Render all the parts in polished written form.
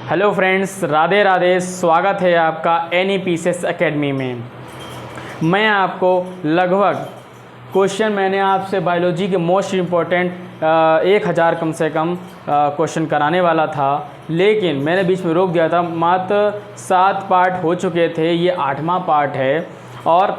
Hello friends, Radhe Radhe. स्वागत है आपका NEPCS एकेडमी में। मैं आपको लगभग क्वेश्चन मैंने आपसे बायोलॉजी के मोस्ट इम्पोर्टेंट 1000 कम से कम क्वेश्चन कराने वाला था, लेकिन मैंने बीच में रोक दिया था। मात्र 7 पार्ट हो चुके थे, ये 8वां पार्ट है और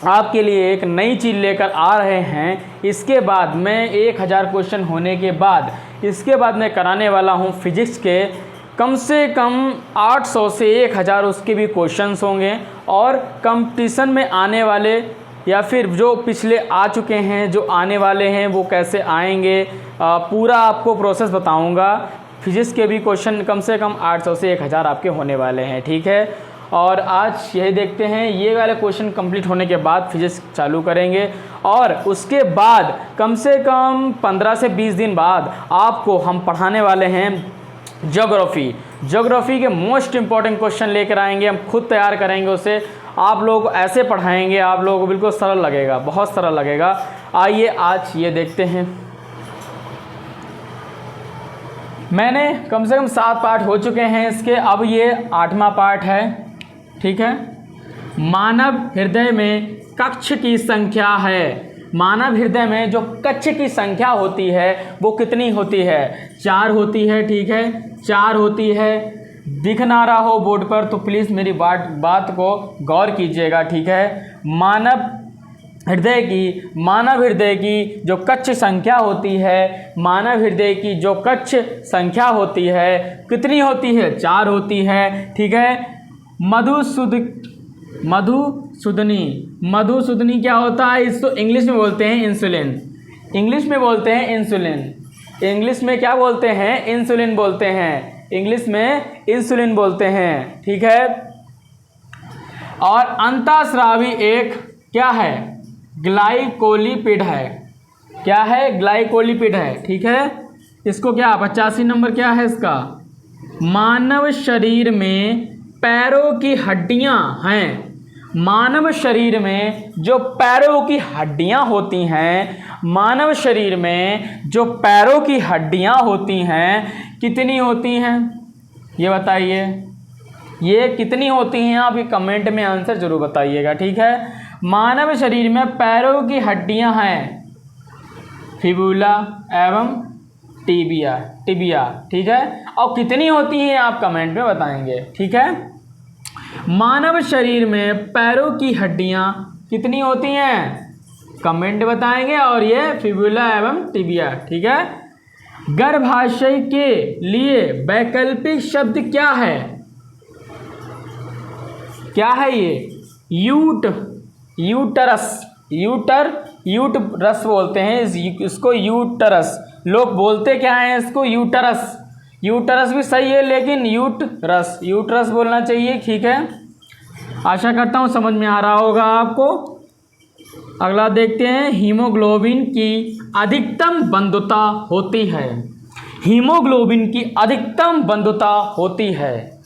आपके लिए एक नई चीज़ लेकर आ रहे हैं। इसके बाद मैं 1000 क्वेश्चन होने के बाद इसके बाद मैं कराने वाला हूँ फिजिक्स के कम से कम 800 से 1000 उसके भी क्वेश्चंस होंगे और कंपटीशन में आने वाले या फिर जो पिछले आ चुके हैं, जो आने वाले हैं, वो कैसे आएंगे, पूरा आपको प्रोसेस बताऊंगा। फिजिक्स के भी क्वेश्चन कम से कम 800 से 1000 आपके होने वाले हैं, ठीक है। और आज यही देखते हैं, ये वाले क्वेश्चन कंप्लीट होने के बाद फिजिक्स चालू करेंगे और उसके बाद कम से कम 15 से 20 दिन बाद आपको हम पढ़ाने वाले हैं ज्योग्राफी के मोस्ट इम्पॉर्टेंट क्वेश्चन लेकर आएंगे। हम खुद तैयार करेंगे उसे, आप लोगों को ऐसे पढ़ाएंगे, आप लोगों को बिल्कुल सरल लगेगा, बहुत सरल लगेगा। आइए आज ये देखते हैं। मैंने कम से कम 7 पार्ट हो चुके हैं इसके, अब ये 8वां पार्ट है, ठीक है। मानव हृदय में कक्ष की संख्या है। मानव हृदय में जो कक्ष की संख्या होती है वो कितनी होती है? 4 होती है, ठीक है, 4 होती है। दिख ना रहा हो बोर्ड पर तो प्लीज़ मेरी बात को गौर कीजिएगा, ठीक है। मानव हृदय की जो कक्ष संख्या होती है, मानव हृदय की जो कक्ष संख्या होती है कितनी होती है? 4 होती है, ठीक है। मधुसूदनी क्या होता है? इसको इंग्लिश में बोलते हैं इंसुलिन। इंग्लिश में बोलते हैं इंसुलिन। इंग्लिश में क्या बोलते हैं? इंसुलिन बोलते हैं। इंग्लिश में इंसुलिन बोलते हैं, ठीक है। और अंतःस्रावी एक क्या है? ग्लाइकोलिपिड है। क्या है? ग्लाइकोलिपिड है, ठीक है। इसको क्या 85 नंबर क्या है इसका? मानव शरीर में पैरों की हड्डियां हैं। मानव शरीर में जो पैरों की हड्डियां होती हैं, मानव शरीर में जो पैरों की हड्डियां होती हैं कितनी होती हैं? ये बताइए, ये कितनी होती हैं? आप ये कमेंट में आंसर जरूर बताइएगा, ठीक है। मानव शरीर में पैरों की हड्डियां हैं, फिबुला एवं टिबिया, ठीक है। और कितनी होती हैं आप कमेंट में बताएंगे, ठीक है। मानव शरीर में पैरों की हड्डियां कितनी होती हैं? कमेंट बताएंगे। और ये फिबुला एवं टिबिया, ठीक है। गर्भाशय के लिए वैकल्पिक शब्द क्या है? क्या है ये? यूटरस बोलते हैं इसको, यूटरस। लोग बोलते क्या है इसको? यूटरस। यूटरस भी सही है, लेकिन यूटरस बोलना चाहिए, ठीक है। आशा करता हूँ समझ में आ रहा होगा आपको। अगला देखते हैं। हीमोग्लोबिन की अधिकतम बंधुता होती है। हीमोग्लोबिन की अधिकतम बंधुता होती है।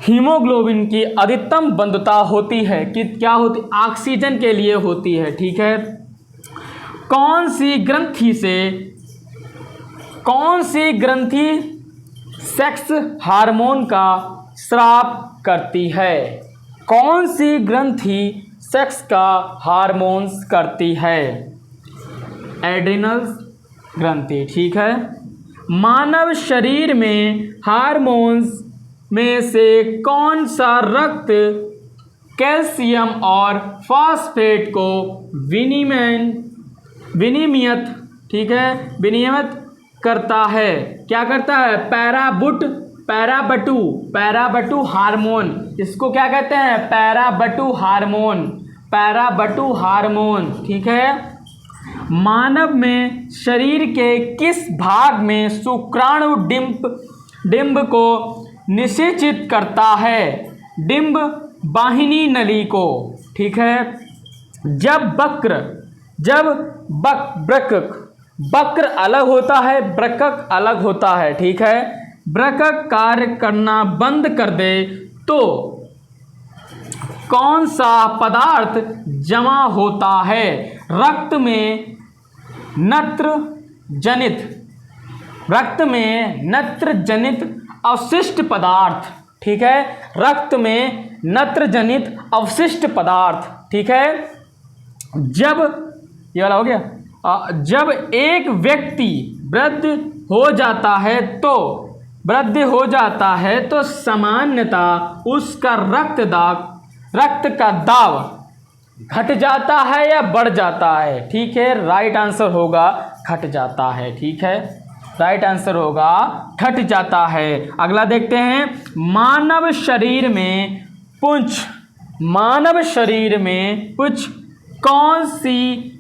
हीमोग्लोबिन की अधिकतम बंधुता होती है कि क्या होती? ऑक्सीजन के लिए होती है, ठीक है। कौन सी ग्रंथि सेक्स हार्मोन का स्राव करती है? कौन सी ग्रंथि सेक्स का हार्मोन्स करती है? एड्रिनल ग्रंथि, ठीक है। मानव शरीर में हार्मोन्स में से कौन सा रक्त कैल्शियम और फास्फेट को विनियमित, ठीक है, विनियमित करता है? क्या करता है? पैराबटू हार्मोन। इसको क्या कहते हैं? पैराबटू हार्मोन, ठीक है। मानव में शरीर के किस भाग में शुक्राणु डिंब को निषेचित करता है? डिंब वाहिनी नली को, ठीक है। वक्र अलग होता है, वृक्क अलग होता है, ठीक है। वृक्क कार्य करना बंद कर दे तो कौन सा पदार्थ जमा होता है? रक्त में नत्र जनित अवशिष्ट पदार्थ, ठीक है, रक्त में नत्र जनित अवशिष्ट पदार्थ, ठीक है। जब ये वाला हो गया, जब एक व्यक्ति वृद्ध हो जाता है तो सामान्यतः उसका रक्त का दाब घट जाता है या बढ़ जाता है, ठीक है। राइट आंसर होगा घट जाता है, ठीक है, राइट आंसर होगा घट जाता है। अगला देखते हैं, मानव शरीर में पुंछ कौन सी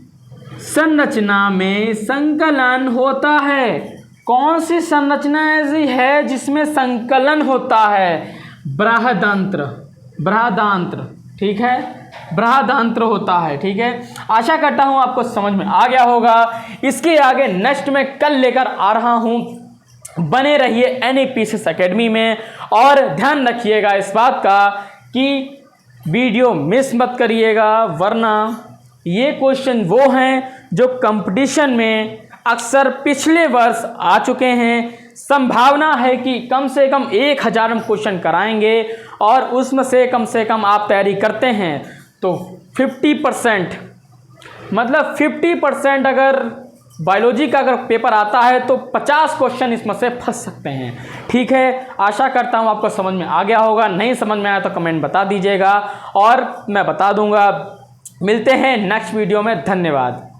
संरचना में संकलन होता है? कौन सी संरचना ऐसी है जिसमें संकलन होता है? बृहदांत्र, ठीक है, बृहदांत्र होता है, ठीक है। आशा करता हूँ आपको समझ में आ गया होगा। इसके आगे नेक्स्ट में कल लेकर आ रहा हूँ। बने रहिए NEPSS एकेडमी में और ध्यान रखिएगा इस बात का कि वीडियो मिस मत करिएगा, वरना ये क्वेश्चन वो हैं जो कंपटीशन में अक्सर पिछले वर्ष आ चुके हैं। संभावना है कि कम से कम 1000 हम क्वेश्चन कराएंगे और उसमें से कम आप तैयारी करते हैं तो 50%, मतलब 50% अगर बायोलॉजी का अगर पेपर आता है तो 50 क्वेश्चन इसमें से फंस सकते हैं, ठीक है। आशा करता हूँ आपको समझ में आ गया होगा। नहीं समझ में आया तो कमेंट बता दीजिएगा और मैं बता दूंगा। मिलते हैं नेक्स्ट वीडियो में, धन्यवाद।